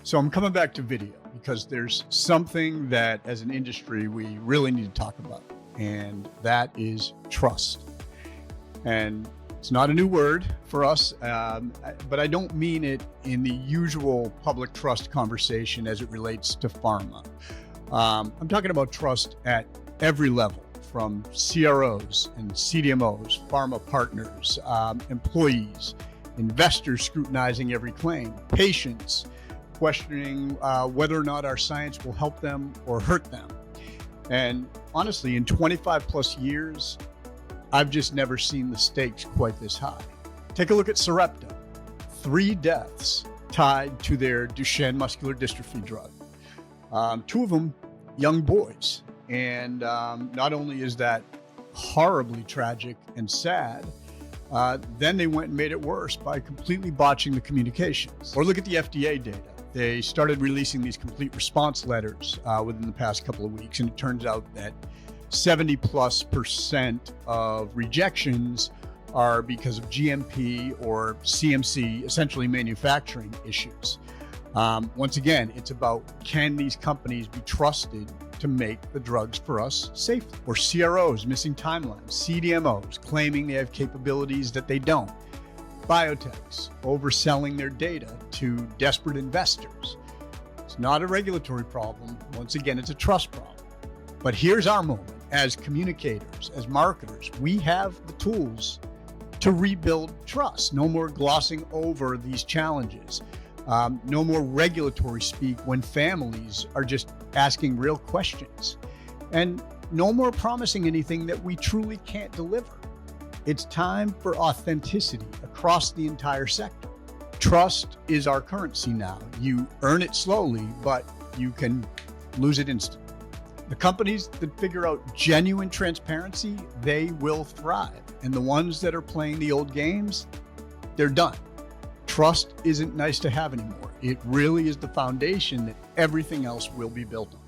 So I'm coming back to video because there's something that as an industry we really need to talk about, and that is trust. And it's not a new word for us, but I don't mean it in the usual public trust conversation as it relates to pharma. I'm talking about trust at every level, from CROs and CDMOs, pharma partners, employees, investors scrutinizing every claim, patients questioning whether or not our science will help them or hurt them. And honestly, in 25 plus years, I've just never seen the stakes quite this high. Take a look at Sarepta. 3 deaths tied to their Duchenne muscular dystrophy drug. 2 of them, young boys. And not only is that horribly tragic and sad, then they went and made it worse by completely botching the communications. Or look at the FDA data. They started releasing these complete response letters within the past couple of weeks, and it turns out that 70+% of rejections are because of GMP or CMC, essentially manufacturing issues. Once again, it's about, can these companies be trusted to make the drugs for us safely? Or CROs missing timelines, CDMOs claiming they have capabilities that they don't, biotechs overselling their data to desperate investors. It's not a regulatory problem. Once again, it's a trust problem. But here's our moment. As communicators, as marketers, we have the tools to rebuild trust. No more glossing over these challenges. No more regulatory speak when families are just asking real questions. And no more promising anything that we truly can't deliver. It's time for authenticity across the entire sector. Trust is our currency now. You earn it slowly, but you can lose it instantly. The companies that figure out genuine transparency, they will thrive. And the ones that are playing the old games, they're done. Trust isn't nice to have anymore. It really is the foundation that everything else will be built on.